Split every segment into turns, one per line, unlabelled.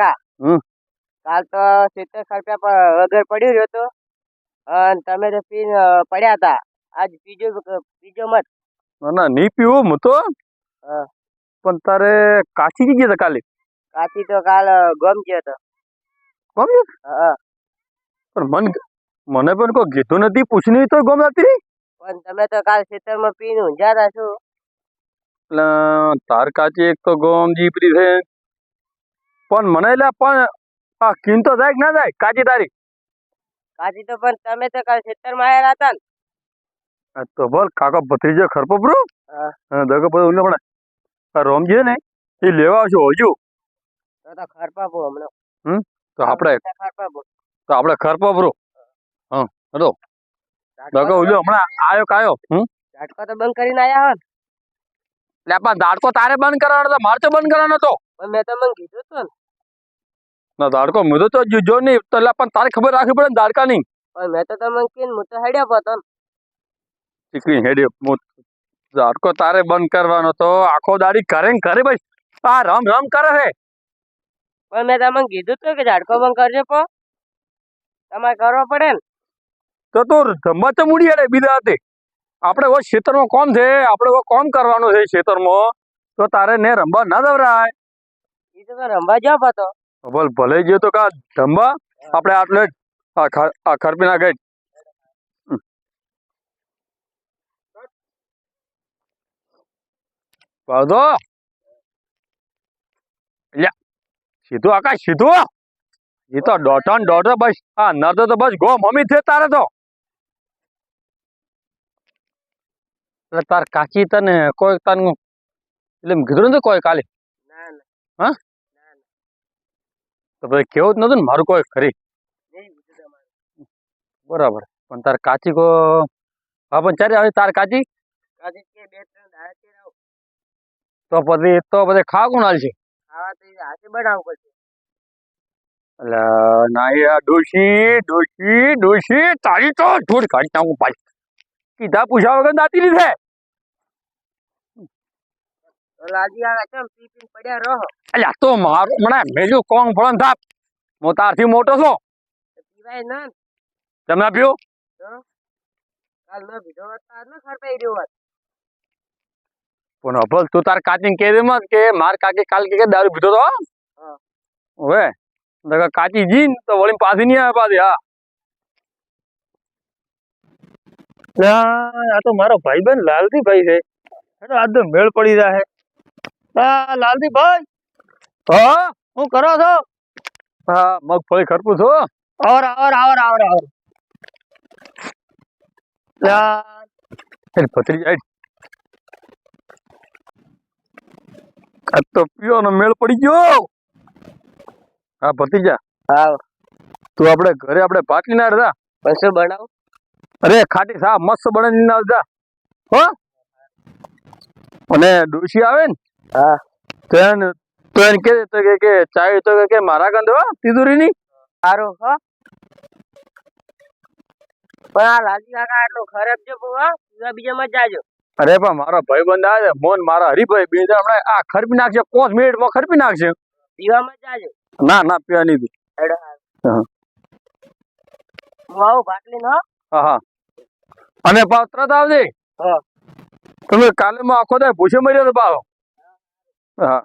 કાકા કાલ તો 70 રૂપિયા વગર પડ્યું રહ્યો તો અને તમે તો પીને પડ્યા હતા. આજ બીજો મત
ના નહીં પીવું હું તો. પણ તારે કાચી કી ગયા કાલે?
કાચી તો કાલ ગમ ગયો હતો.
ગમ?
હા.
પણ મને પણ કોઈ કીધું નથી, પૂછ્યું તો ગમ હતી રહી.
પણ તમે તો કાલ ખેતરમાં પીને ઊંઝા છો.
એટલે તાર કાચી એક તો ગમ જીપરી છે, પણ મને એટલે પણ આ કિન તો જાય કે ના જાય કાચી તારી?
કાચી તો પણ તમે તો કાલ ખેતરમાં આવ્યા હતા ને.
તો બોલ કાકા ભત્રીજો ખરપો બ્રો. હા દગો બધું ઉલ્લે પણ રોમજી ને એ લેવા આવશો હજુ
તો ખરપાબો હમણાં.
તો આપણે ખરપો બ્રો. હા હેલો દગો ઉલ્યો હમણાં આયો કાયો.
ઝાટકો તો બંધ કરીને આયા હો ને.
એટલે પણ દાડકો તારે બંધ કરવાનો હતો, મારે તો બંધ કરવાનો હતો.
પણ મેં તમને કીધું હતું ને.
ના દાડકો મુદ્દો તો જો નહીં તો એટલે પણ તારે ખબર રાખવી પડે ને દાડકા નહીં.
પણ મેં તો તમને કીધું હું તો હેડ્યો હતો ને.
ચીકણી હેડ્યો દાડકો તારે બંધ કરવાનો તો આખો દાડી કરે ને કરે ભાઈ આ રમ રમ કરે છે.
પણ મેં તમને કીધું હતું કે ઝાટકો બંધ કરજો પણ તમારે કરવો પડે ને.
તો તું રમવા તો મૂડી હેડે બીજા હાથે. આપણે ખેતરમાં કોમ છે, આપણે કોમ કરવાનું છે ખેતરમાં, તો તારે ને રમવા ના દવરાય.
એ તો રમવા જાવ હતો.
ભલે ગયો તો કા રમવા આપણે આટલે આ ખરપી ના ગઈ. પાડો સીધું આકાશ સીધું. એ તો દોઢો બસ. હા નરતો તો બસ ગો મમ્મી છે તારે તો. એટલે તાર કાચી તને કોઈ તને એટલે કીધું નથી કોઈ કાલે? હા તો ભાઈ કેવું જ નતું ને મારું કોઈ ખરી. બરાબર. પણ તાર કાચી કો હા પણ ચારે આવી તાર કાચી તો પછી ખાવા કોણ હાલ છે?
હાથે બનાવવું પડશે.
એટલે ના ડોશી તારી તો ધૂળ કાઢી નાખું ભાઈ. કીધા પૂછા વગર દાતી લીધે.
લાજી આવે કેમ પી પડ્યા રહો.
અલ્યા તો મારું મને મેલ્યું કોણ ફળન થાપ. હું તારથી મોટો છો.
પીવાય ના
તમે પીઓ
કાલ ન પીધો તાર ન ખરપાઈ રહ્યો હોત.
પણ અભલ તું તાર કાચી કહી દે મત કે માર કાકી કાલ કે દારૂ પીધો તો હવે કાચી જીન તો વળી પાછી નહીં આવે પાછી. હા આ તો મારો ભાઈ બેન લાલજી ભાઈ છે. આજ તો મેળ પડી જાય. લાલજી ભાઈ હા હું કરો છો? હા મગફળી ખરપું છો. ભત્રીજા આજ તો પીઓ નો મેળ પડી ગયો. હા ભત્રીજા
હા
તું આપણે ઘરે આપણે પાટલી ના રજા
પછી બનાવ.
અરે ખાટી સા મસ્ત બનાવી ના રજા હો. અને ડોશી આવે ને
હા
તો એને કે ચાય તો કે મારા ગંધ તિજોરી ની
સારું હો. પણ આ લાજી કાકા આટલો ખરાબ છે બીજા માં જાજો.
અરે પણ મારો ભાઈ બંધ આવે મોન મારા હરિભાઈ બે હમણાં આ ખરપી નાખશે 5 મિનિટમાં ખરપી નાખશે.
પીવામાં જાજો.
ના પીવા નહીં.
હું આવું બાટલી નો.
હા અને તરત આવજે. તમે કાલે માં આખો દે ભૂસે મર્યો તો પાછો. હા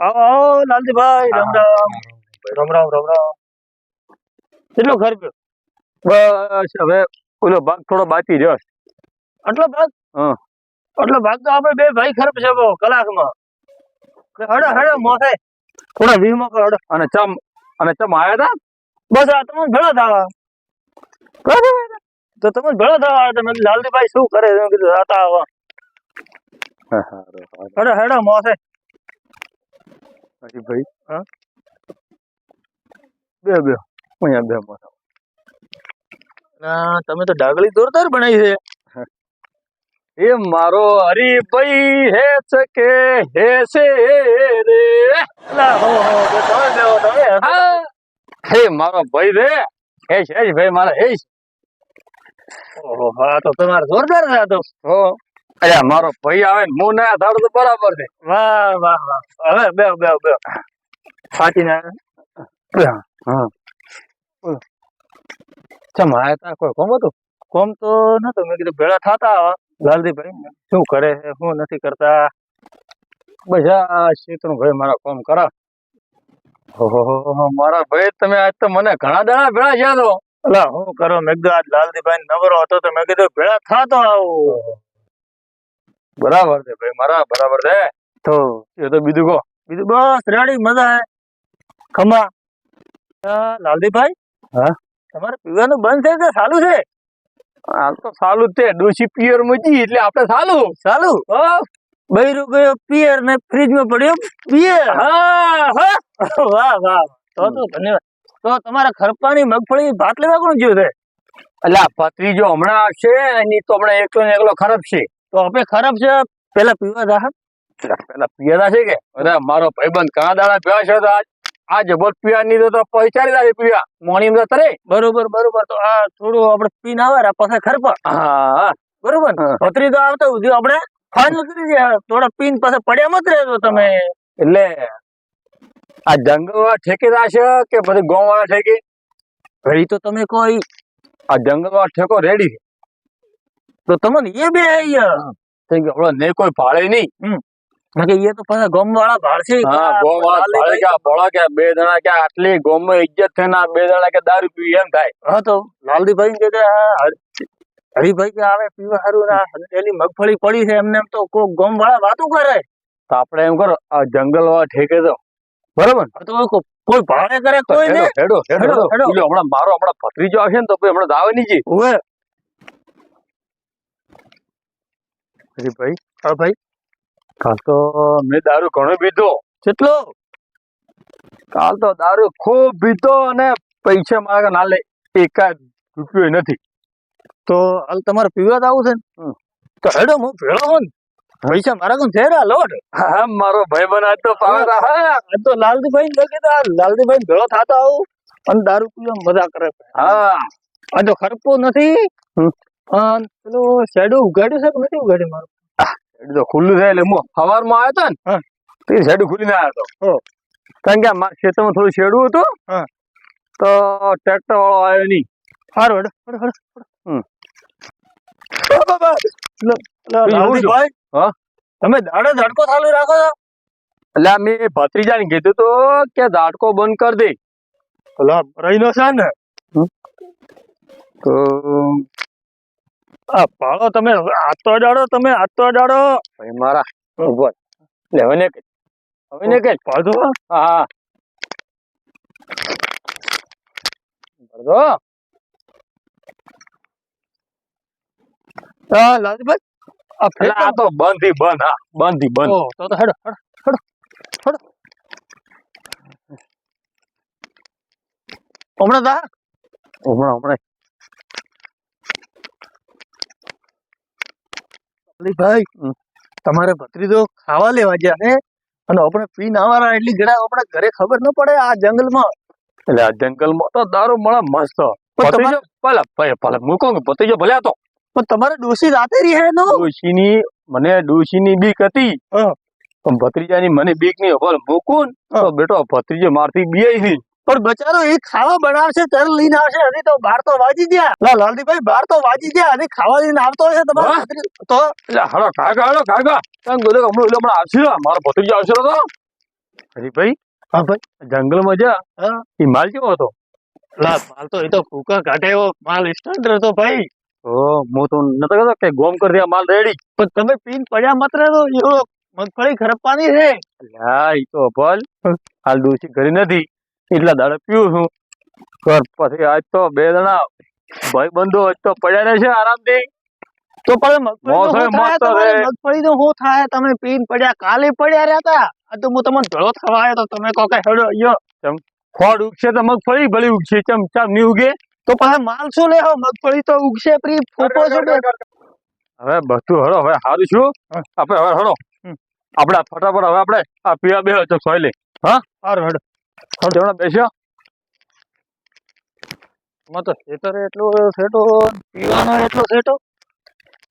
આવો લાલજીભાઈ. રામ રામ. કેટલો ખર્ચ્યો? બસ હવે ઓલો ભાગ થોડો બાકી રહ્યો. આટલો ભાગ? હા આટલો ભાગ તો આપણે બે ભાઈ ખર્ચ છે કલાકમાં. હડો મોસે થોડા 20 માં હડો. અને ચમ આયા હતા બસ આ તમે ભેળા થવા. તો તમે ભેળા થવા તમે લાલજીભાઈ શું કરે કીધું હતા આવા. હેડો મોસે ભાઈ. હા બે અહીંયા બે મોસે. તમે તો ડાગલી જોરદાર બનાવી છે. એ મારો હરિભાઈ હે છે રે. હે મારો ભાઈ રે ભાઈ મારા હે. ઓહો હા તો તમારે જોરદાર છે તો. અરે મારો ભાઈ આવે ને હું ના થાળ તો બરાબર છે.
વાહ વાહ વાહ હવે બે બે બે સાચી ને
હા ચમ આયા તા કોઈ કોમ હતું?
કોમ તો નતો મેં કીધું ભેળા થતા આવા લાલજીભાઈ શું કરે છે શું નથી કરતા.
બસ આ શેતનું ભાઈ મારા કોમ કરા. ઓહો મારા ભાઈ તમે આજ તો મને ઘણા દાડા ભેળા છે તો.
અલા હું કરો મેં કીધું આજ લાલજીભાઈ નવરો હતો તો મેં કીધું ભેળા થતો આવું.
બરાબર છે ભાઈ મારા બરાબર છે.
તો
એ તો બીજું કહો.
બીજું બસ રેડી મજા હે ખમા. લાલજીભાઈ
હા
તમારે પીવાનું બંધ છે કે ચાલુ છે?
હાલ તો સાલું જ છે. ડોશી પિયર મૂકી એટલે આપણે સાલું.
ચાલુ બૈરું ગયો પિયર ને ફ્રીજ માં પડ્યો પિયર.
હા હા
વાહ વાહ તો ધન્યવાદ. તો તમારા ખરપાની મગફળી ભાત લેવા કોણ ગયું છે?
એટલે આ ભત્રીજો હમણાં આવશે એની તો હમણાં એકલો ને એકલો ખરાબ છે.
તો આપણે ખરાબ છે પેલા પીવા જા.
પેલા પિયરા છે કે અરે મારો ભાઈબંધ ઘણા દાડા પીવા છે તો આજ બોલ પીવા ની તો પૈસારી દાડી પીવા મોણી માં તરે.
બરોબર બરોબર તો આ થોડું આપણે પીન આવે પછી ખરપા
હા
બરોબર. ભત્રી તો આવતા સુધી આપણે ફાઇનલ કરી દે થોડા પીન પછી પડ્યા મત રહેજો તમે.
એટલે આ જંગલ વાળા ઠેકેદાર છે કે પછી ગામ વાળા ઠેકે?
ઘડી તો તમે કોઈ
આ જંગલ વાળા ઠેકો રેડી
તો તમને એ બે
છે કે હમણાં નહીં કોઈ ભાડે નહીં.
એ તો પાછા ગામ વાળા ભાડ છે.
હા ગામ વાળા ભાડે ક્યાં ભોળા ક્યાં બે જણા ક્યાં આટલી ગામ માં ઇજ્જત થઈને આ બે જણા કે દારૂ પીવી એમ થાય.
હા તો લાલજીભાઈ કે હરિભાઈ કે આવે પીવા સારું ના એની મગફળી પડી છે એમને એમ તો કોઈ ગામ વાળા વાતો કરે.
તો આપણે એમ કરો આ જંગલ વાળા ઠેકે તો બરોબર
તો કોઈ ભાડે કરે કોઈ ને
હેડો હેડો
હેડો, હેડો.
પેલો હમણાં મારો હમણાં ભત્રીજો આવશે ને તો પછી હમણાં દાવે નહીં જઈ.
ઓવે
ભાઈ
હા ભાઈ
કાલ તો મેં દારૂ ઘણો પીધો.
કેટલો?
કાલ તો દારૂ ખૂબ પીધો અને પૈસા મારા ના લે એકાદ રૂપિયો નથી.
તો હાલ તમારે પીવા જ આવું છે ને તો હેડો હું ભેળો હોઉં ને પૈસા મારા કોણ છે લોટ.
હા મારો ભાઈ બનાવ તો પાવે.
આ તો લાલજીભાઈ ને કીધા લાલજીભાઈ ભેળો થતા આવું અને દારૂ પીવા મજા કરે.
હા
આ તો ખરપો નથી પેલું શેડો ઉગાડ્યું છે કે નથી ઉગાડ્યું મારું?
એટલે તો ખુલ્લું છે એટલે હું સવારમાં આવ્યો હતો ને તે શેડું ખુલીને આવ્યો હતો. કારણ કે આ મારા ખેતરમાં થોડું શેડું હતું તો ટ્રેક્ટર વાળો આવ્યો નહીં.
સારું હેડો લાલજીભાઈ તમે દાડે ઝાટકો ચાલુ રાખો છો?
એટલે મેં ભત્રીજાને કીધું તો કે ઝાટકો બંધ કરી દે.
પેલા રહી નો છે ને
તો
આ પાડો તમે હાથ તો અડાડો
ભાઈ મારા ઉભો લે હવે ને કે
પાડો.
હા ભરદો.
લાલજીભાઈ
એટલે આ તો બંધ થી બંધ. હા બંધ થી બંધ.
તો હેડો હમણાં દા
હમણાં
ભાઈ તમારે ભત્રીજો ખાવા લેવા ગયા ને અને આપણે પીને આવવાના એટલી ગળા આપણે ઘરે ખબર ન પડે આ જંગલમાં.
એટલે આ જંગલમાં તો દારૂ મળે મસ્ત. ભત્રીજો ભલે મૂકો કે ભત્રીજો ભલે હતો
પણ તમારે ડોસી રાતે રહી હે નો
મને ડોશીની બીક હતી પણ ભત્રીજાની મને બીક નહીં. બોલ મૂકું તો બેટો ભત્રીજો મારથી બીય નહીં.
પણ બચારો એ ખાવા બનાવશે ત્યારે લઈને આવશે. હજી તો 12 તો વાજી ગયા લાલજીભાઈ 12 તો વાજી ગયા અને ખાવા લઈને આવતો હશે તમારો તો
એટલે હળો કાકા હમણાં આવશે મારો ભત્રીજો આવશે તો હરીભાઈ.
હા ભાઈ
જંગલમાં જા એ માલ કેવો હતો?
માલ તો એ તો ફૂકા કાઢે એવો માલ સ્ટાન્ડર્ડ હતો ભાઈ.
હું તો નતો કહેતો કે ગોમ કરી દે માલ રેડી.
પણ તમે પીન પડ્યા માત્ર તો એવો મગફળી ખરપવાની છે.
હા ઈ તો ભલ હાલ ડોશી ઘરે નથી એટલા દાડે પીવું છું. પછી આજ તો બે જણા ભાઈ બંધો આજ તો પડ્યા રહેશે આરામથી.
તો પણ મગફળી તો શું થાય? તમે પીન પડ્યા કાલે પડ્યા રહ્યા હતા. આ તો હું તમને ભેળો થવા આવ્યો તો તમે કહો કે હેડો યો
ખોડ ઉગશે તો મગફળી ભલે ઉગશે ચમ નહીં ઉગે
તો પાછા માલ શું લેવો? મગફળી તો ઉગશે પ્રી ફોટો છો.
હવે બધું હળો હવે સારું છું આપણે હવે હળો આપણે ફટાફટ હવે આપણે આ પીવા બે તો સોય લે. હા
સારું હેડો
હમણાં બેસ્યો
તો ખેતરે એટલો સેટો પીવાનો એટલો સેટો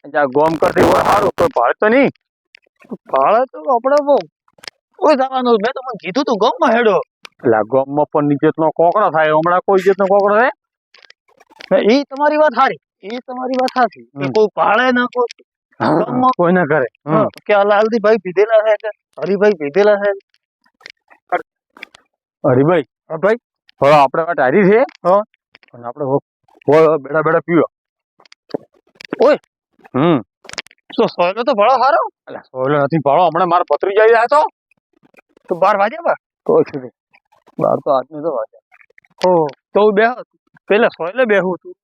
જ્યાં ગોમ કરતી હોય સારું, કોઈ ભાડે તો નહીં.
ભાડે તો આપણે બહુ કોઈ જવાનું મેં તમને કીધું તું ગામમાં હેડો.
એટલે ગોમમાં પણ નીચેનો કોકડો થાય, હમણાં કોઈ જેતનો કોકડો થાય.
એ તમારી વાત સારી, એ તમારી વાત સાચી કે
હમ.
કોઈ ભાડે ના કોઈ ગામમાં
કોઈ ના કરે.
કે આ લાલજીભાઈ પીધેલા છે કે હરિભાઈ પીધેલા છે.
હરીભાઈ,
હા ભાઈ,
હવે આપણે વાત હારી છે.
હા.
અને આપણે બેડા બેડા પીવો.
ઓય.
તો
સોયલો તો ભળો સારો.
એટલે સોયલો નથી ભાડો, હમણાં મારા ભત્રીજા આવ્યા તો.
તો 12 વાગ્યા બા
કોઈ છે નહીં. 12 તો આજની તો વાગ્યા.
ઓ તો બેહ પેલા સોયલે બેહું તું.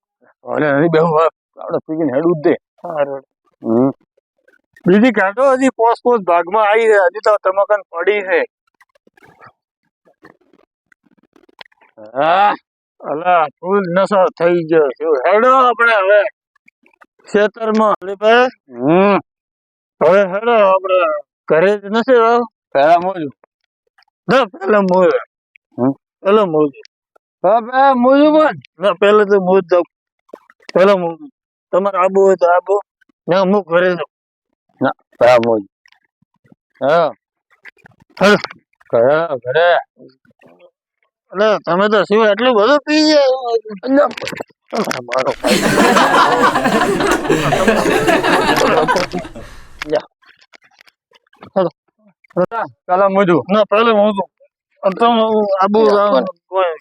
સોયલે નથી બેહું, આપણે પીને હેડું જ દે.
સારું.
બીજી કાઢો, હજી પોસ ભાગમાં આવી છે, હજી તો તમાકન પડી છે. હા,
અલા ફૂલ નશો થઈ ગયો છે. હેડો આપણે હવે ખેતરમાં હરીભાઈ. હવે હેડો આપણે ઘરે જ નથી રહો.
પેલા મોજું.
ના પેલા મોજ. પેલા મોજ.
હવે મોજું પણ.
ના પેલા તો મોજ જાવ. પેલા મોજ. તમારે આબુ હોય તો આબુ. ના હું ઘરે જાઉં.
ના પેલા મોજું. હા. ઘરે.
એટલે તમે તો શું એટલું બધું પી ગયા? મારો
પેલા મોજું.
ના પેલા મોજ. તમે આબુ કોઈ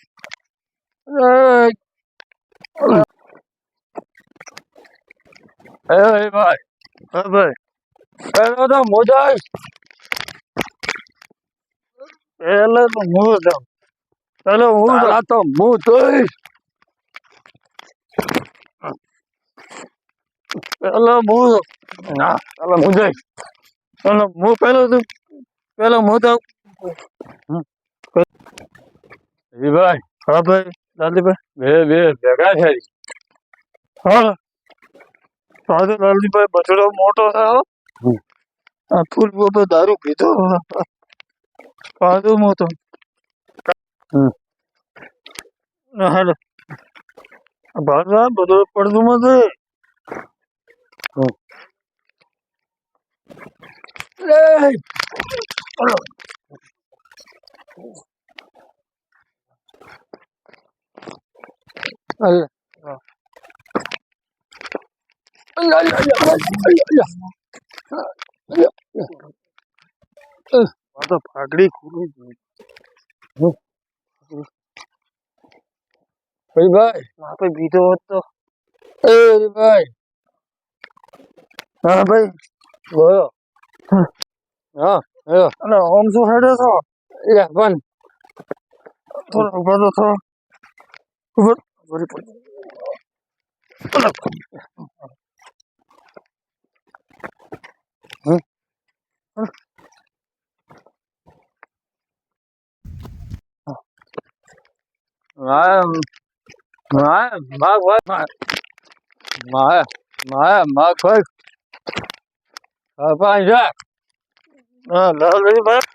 ભાઈ.
હા ભાઈ.
પેલો તો મોજા.
પેલા તો મોજ જાવ. પેલો હું
તો હું જોઈશ.
પેલા મોજ.
ના પેલા હું જઈશ.
પેલો હું પેલો તો પેલો મોજ જાવ.
ભાઈ.
હા ભાઈ લાલજીભાઈ.
બે ભેગા છે.
હા સાધુ લાલજીભાઈ બચડો મોટો થયો. આ ફૂલ બાબા દારૂ પીધો. સાધુ મોટો. હેલો ભાઈ બધું પડતું માં છે. તો ફાગડી ખુલી
ભાઈ
માપે બીજો હોત તો.
ભાઈ.
હા ભાઈ
બોલો. હા
અને ઓમ શું હેડે છો?
પણ
થોડો ઉભા તો થો. ઉભર ભરી પડી. હા લાલજીભાઈ.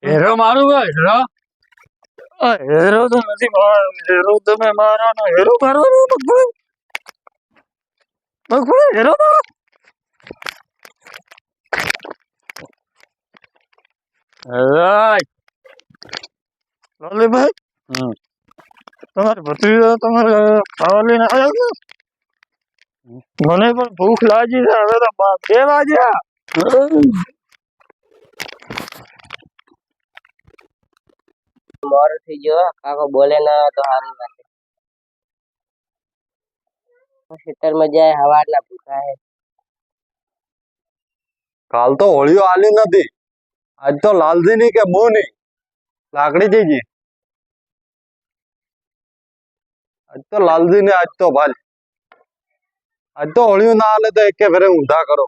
હેરો મારું ભાઈ.
હેરો તો નથી મારો. હેરો તમે મારો ને હેરો મારવાનો મગફળી. મગફળી હેરો મારો. લાલજીભાઈ તમારે ભત્રીજો તમારે ખાવા લઈને આવ્યો છે. મને પણ ભૂખ લાગી છે. હવે તો 2 વાગ્યા.
મોડું થઈ ગયો, કાકો બોલે ના તો સારી વાત. ખેતરમાં જાય હવારના ભૂખા હે.
કાલ તો હોળીઓ આલી નથી. આજ તો લાલજી ની કે હું ની લાકડી જઈ ગઈ. આજ તો લાલજી ને આજ તો ભાઈ. આજ તો હોળીઓ ના આલે તો એકે ફેરે ઊંધા કરો.